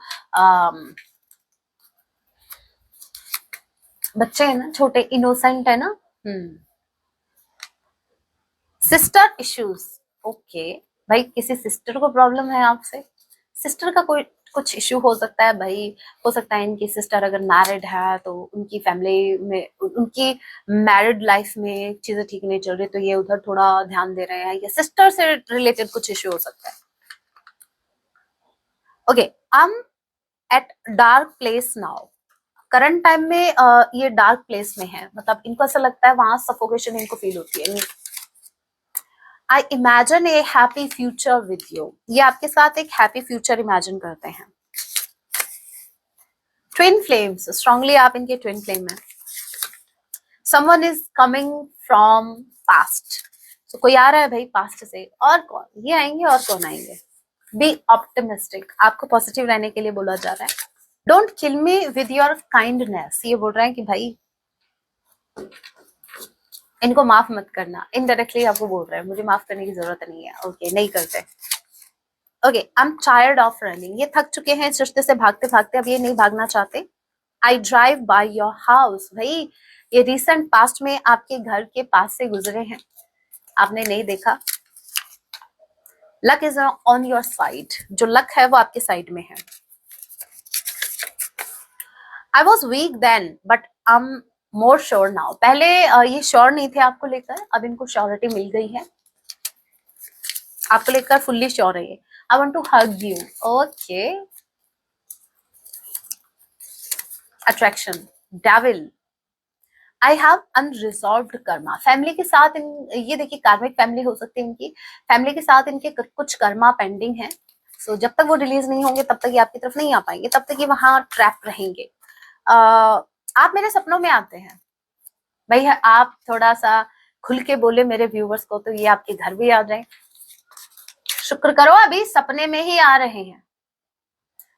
बच्चे है ना, छोटे इनोसेंट है ना। सिस्टर इश्यूज, ओके भाई, किसी सिस्टर को प्रॉब्लम है आपसे, सिस्टर का कोई कुछ इश्यू हो सकता है भाई। हो सकता है इनकी सिस्टर अगर मैरिड है तो उनकी फैमिली में, उनकी मैरिड लाइफ में चीजें ठीक नहीं चल रही, तो ये उधर थोड़ा ध्यान दे रहे हैं, या सिस्टर से रिलेटेड कुछ इश्यू हो सकता है। Okay, I am at dark place now. Current time में ये डार्क प्लेस में है, मतलब इनको ऐसा लगता है वहां सफोकेशन इनको फील होती है। I imagine A happy future with you, ये आपके साथ एक हैप्पी फ्यूचर इमेजिन करते हैं। ट्विन फ्लेम्स, स्ट्रांगली आप इनके ट्विन फ्लेम में। Someone is coming from past, तो कोई आ रहा है भाई पास्ट से, और कौन, ये आएंगे और कौन आएंगे। बी ऑप्टिमिस्टिक, आपको पॉजिटिव रहने के लिए बोला जा रहा है। Don't kill me with your kindness, ये बोल रहे हैं कि भाई इनको माफ मत करना। इनडायरेक्टली आपको बोल रहे हैं मुझे माफ करने की जरूरत नहीं है। ओके, नहीं करते। Okay, I am tired of running, ये थक चुके हैं इस रिश्ते से भागते भागते, अब ये नहीं भागना चाहते। I drive by your house, भाई ये रिसेंट पास्ट में आपके घर के पास से गुजरे हैं, आपने नहीं देखा। Luck is on your side, जो लक है वो आपके साइड में है। I was weak then but I am more sure now, पहले ये श्योर नहीं थे आपको लेकर, अब इनको श्योरिटी मिल गई है, आपको लेकर फुल्ली श्योर है ये। I want to hug you, okay. Attraction, devil, I have unresolved karma, family के साथ ये देखिए कार्मिक फैमिली हो सकती है इनकी, फैमिली के साथ इनके कुछ कर्मा पेंडिंग है। सो जब तक वो रिलीज नहीं होंगे तब तक ये आपकी तरफ नहीं आ पाएंगे, तब तक ये वहां ट्रैप रहेंगे। आप मेरे सपनों में आते हैं भाई, आप थोड़ा सा खुल के बोले मेरे व्यूवर्स को तो ये आपके घर भी आ जाए, शुक्र करो अभी सपने में ही आ रहे हैं,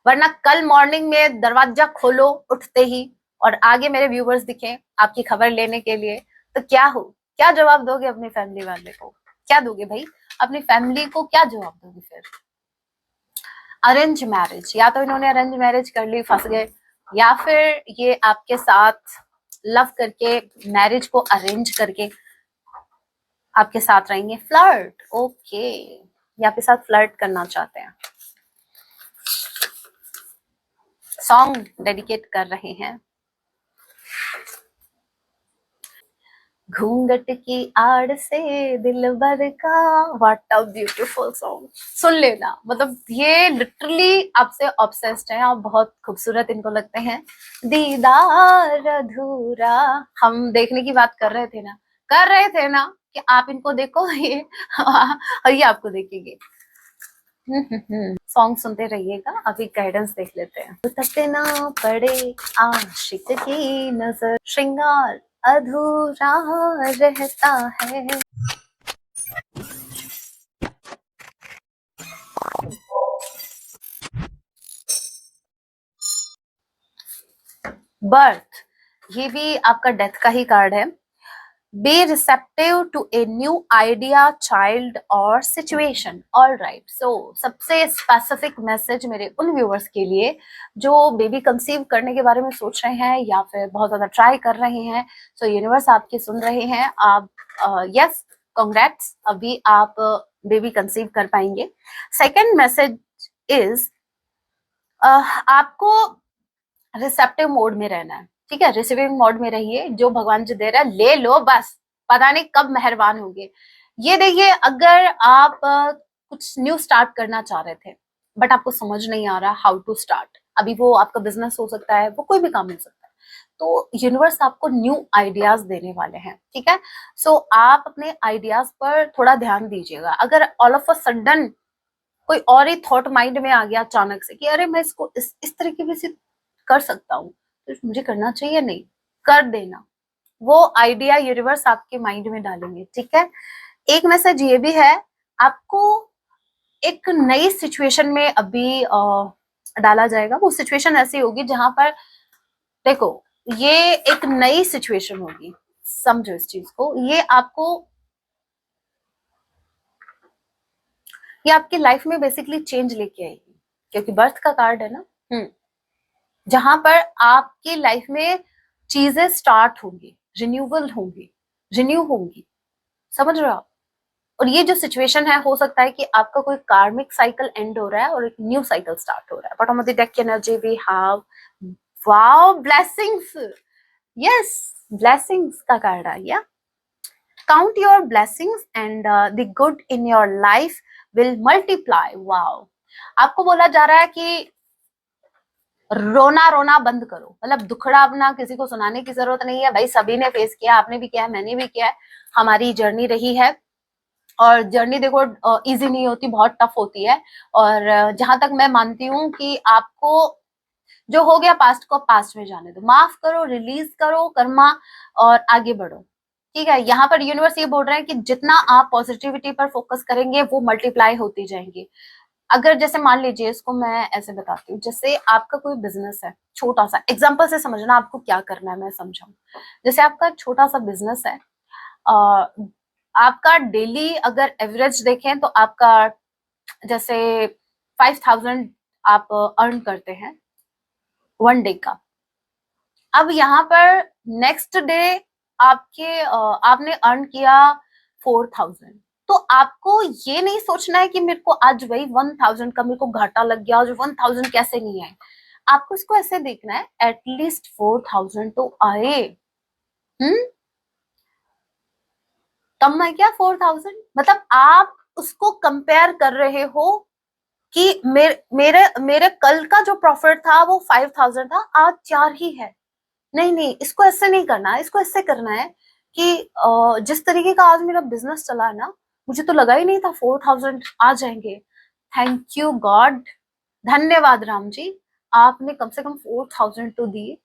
वरना कल मॉर्निंग में दरवाजा खोलो उठते ही और आगे मेरे व्यूवर्स दिखे आपकी खबर लेने के लिए, तो क्या जवाब दोगे अपनी फैमिली वाले को, क्या दोगे भाई अपनी फैमिली को, क्या जवाब दोगे फिर। अरेंज मैरिज, या तो इन्होंने अरेंज मैरिज कर ली फंस गए, या फिर ये आपके साथ लव करके मैरिज को अरेंज करके आपके साथ रहेंगे। फ्लर्ट, ओके, ये आपके साथ फ्लर्ट करना चाहते हैं, सॉन्ग डेडिकेट कर रहे हैं। घूंघट की आड़ से दिल भर का, व्हाट अ ब्यूटीफुल सॉन्ग, सुन लेना, मतलब ये लिटरली आपसे ऑब्सेस्ड है, आप बहुत खूबसूरत इनको लगते हैं। दीदार अधूरा, हम देखने की बात कर रहे थे ना कि आप इनको देखो ये और ये आपको देखेंगे। सॉन्ग सुनते रहिएगा, अभी गाइडेंस देख लेते हैं। तक ना पड़े आशिक की नजर, श्रृंगार अधूरा रहता है। बर्थ, ये भी आपका डेथ का ही कार्ड है। Be receptive to a new idea, child और सिचुएशन। ऑल राइट, सो सबसे स्पेसिफिक मैसेज मेरे उन व्यूअर्स के लिए जो बेबी कंसीव करने के बारे में सोच रहे हैं या फिर बहुत ज्यादा ट्राई कर रहे हैं, सो यूनिवर्स आपकी सुन रहे हैं, आप यस कांग्रेट्स, अभी आप बेबी कंसीव कर पाएंगे। सेकेंड मैसेज इज आपको रिसेप्टिव मोड में रहना है, ठीक है, रिसीविंग मोड में रहिए, जो भगवान जी दे रहा है ले लो बस, पता नहीं कब मेहरबान होंगे। ये देखिए, अगर आप कुछ न्यू स्टार्ट करना चाह रहे थे बट आपको समझ नहीं आ रहा हाउ टू स्टार्ट, अभी वो आपका बिजनेस हो सकता है, वो कोई भी काम हो सकता है, तो यूनिवर्स आपको न्यू आइडियाज देने वाले हैं, ठीक है। सो आप अपने आइडियाज पर थोड़ा ध्यान दीजिएगा। अगर ऑल ऑफ अ सडन कोई और ही थॉट माइंड में आ गया अचानक से कि अरे मैं इसको इस तरीके से कर सकता हूँ, तो मुझे करना चाहिए, नहीं कर देना, वो आइडिया यूनिवर्स आपके माइंड में डालेंगे, ठीक है। एक मैसेज ये भी है, आपको एक नई सिचुएशन में अभी डाला जाएगा। वो सिचुएशन ऐसी होगी जहां पर देखो, ये एक नई सिचुएशन होगी, समझो इस चीज को, ये आपकी लाइफ में बेसिकली चेंज लेके आएगी, क्योंकि बर्थ का कार्ड है ना। जहां पर आपकी लाइफ में चीजें स्टार्ट होंगी, रिन्यूअल होंगी, रिन्यू होंगी, समझ रहे हो आप। और ये जो सिचुएशन है, हो सकता है कि आपका कोई कार्मिक साइकिल एंड हो रहा है और एक न्यू साइकिल स्टार्ट हो रहा है। बॉटम ऑफ द डेक की energy we have, wow, blessings, yes, blessings का कार्ड आ गया। Count your blessings and the good in your life will multiply. Wow, आपको बोला जा रहा है कि रोना रोना बंद करो, मतलब दुखड़ा अपना किसी को सुनाने की जरूरत नहीं है भाई, सभी ने फेस किया, आपने भी किया है, मैंने भी किया है, हमारी जर्नी रही है। और जर्नी देखो इजी नहीं होती, बहुत टफ होती है। और जहां तक मैं मानती हूँ कि आपको जो हो गया पास्ट को पास्ट में जाने दो, माफ करो, रिलीज करो कर्मा और आगे बढ़ो, ठीक है। यहाँ पर यूनिवर्स ये बोल रहे हैं कि जितना आप पॉजिटिविटी पर फोकस करेंगे वो मल्टीप्लाई होती जाएंगी। अगर जैसे मान लीजिए, इसको मैं ऐसे बताती हूँ, जैसे आपका कोई बिजनेस है, छोटा सा एग्जांपल से समझना आपको क्या करना है, मैं समझाऊं। जैसे आपका छोटा सा बिजनेस है, आपका डेली अगर एवरेज देखें तो आपका जैसे 5000 आप अर्न करते हैं 1 डे का। अब यहाँ पर नेक्स्ट डे आपने अर्न किया 4000। तो आपको ये नहीं सोचना है कि मेरे को आज वही 1000 का मेरे को घाटा लग गया, आज 1000 कैसे नहीं आए। आपको इसको ऐसे देखना है, एटलीस्ट 4000 तो आए। कम है क्या 4000? मतलब आप उसको कंपेयर कर रहे हो कि मेरे कल का जो प्रॉफिट था वो 5000 था, आज 4 ही है। नहीं नहीं, इसको ऐसे नहीं करना है, इसको ऐसे करना है कि जिस तरीके का आज मेरा बिजनेस चला है ना, मुझे तो लगा ही नहीं था 4000 आ जाएंगे। थैंक यू गॉड, धन्यवाद राम जी, आपने कम से कम 4000 तो दिए।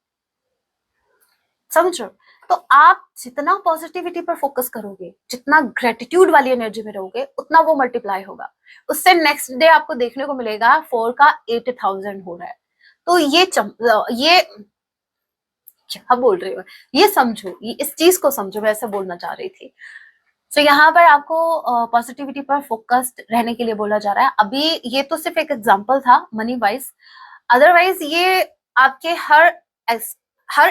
समझो? तो आप जितना पॉजिटिविटी पर फोकस करोगे, जितना ग्रेटिट्यूड वाली एनर्जी में रहोगे, उतना वो मल्टीप्लाई होगा। उससे नेक्स्ट डे आपको देखने को मिलेगा 4 का 8000 हो रहा है। तो ये क्या बोल रही हो, ये समझो, ये इस चीज को समझो, मैं ऐसे बोलना चाह रही थी। तो यहाँ पर आपको पॉजिटिविटी पर फोकस्ड रहने के लिए बोला जा रहा है। अभी ये तो सिर्फ एक एग्जांपल था मनी वाइज, अदरवाइज ये आपके हर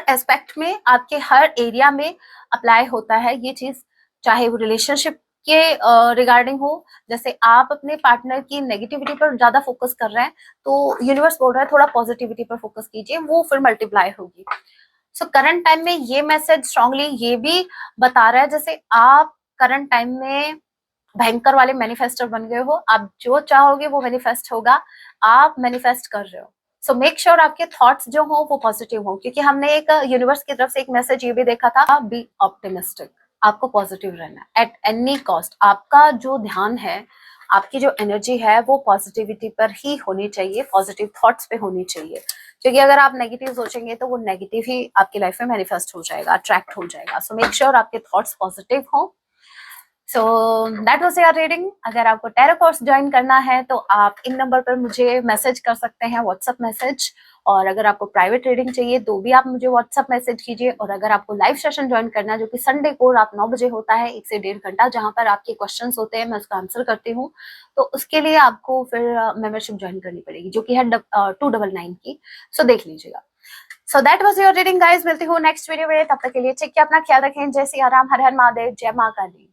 एस्पेक्ट में, आपके हर एरिया में अप्लाई होता है ये चीज। चाहे वो रिलेशनशिप के रिगार्डिंग हो, जैसे आप अपने पार्टनर की नेगेटिविटी पर ज्यादा फोकस कर रहे हैं, तो यूनिवर्स बोल रहा है थोड़ा पॉजिटिविटी पर फोकस कीजिए, वो फिर मल्टीप्लाई होगी। सो करंट टाइम में ये मैसेज स्ट्रांगली ये भी बता रहा है, जैसे आप करंट टाइम में भयंकर वाले मैनिफेस्टर बन गए हो, आप जो चाहोगे वो मैनिफेस्ट होगा, आप मैनिफेस्ट कर रहे हो। सो मेक श्योर आपके थॉट्स जो हो वो पॉजिटिव हो, क्योंकि हमने एक यूनिवर्स की तरफ से एक मैसेज ये भी देखा था, बी ऑप्टिमिस्टिक, आपको पॉजिटिव रहना है एट एनी कॉस्ट। आपका जो ध्यान है, आपकी जो एनर्जी है वो पॉजिटिविटी पर ही होनी चाहिए, पॉजिटिव थॉट्स पे होनी चाहिए, क्योंकि अगर आप नेगेटिव सोचेंगे तो वो नेगेटिव ही आपकी लाइफ में मैनिफेस्ट हो जाएगा, अट्रैक्ट हो जाएगा। सो मेक श्योर आपके थॉट्स पॉजिटिव हो। So that was your reading. अगर आपको टैरो कोर्स ज्वाइन करना है तो आप इन नंबर पर मुझे मैसेज कर सकते हैं, व्हाट्सएप मैसेज। और अगर आपको प्राइवेट रीडिंग चाहिए तो भी आप मुझे व्हाट्सएप मैसेज कीजिए। और अगर आपको लाइव सेशन ज्वाइन करना है, जो कि संडे को रात 9 बजे होता है, 1 से 1.5 घंटा, जहां पर आपके क्वेश्चंस होते हैं, मैं उसका आंसर करती हूँ, तो उसके लिए आपको फिर मेंबरशिप ज्वाइन करनी पड़ेगी, जो कि है 299 की। सो देख लीजिएगा। So that was your reading guys. मिलती हूँ नेक्स्ट वीडियो में, तब तक के लिए ठीक है, अपना ख्याल रखें। जय सिया राम, हर हर महादेव, जय माँ काली।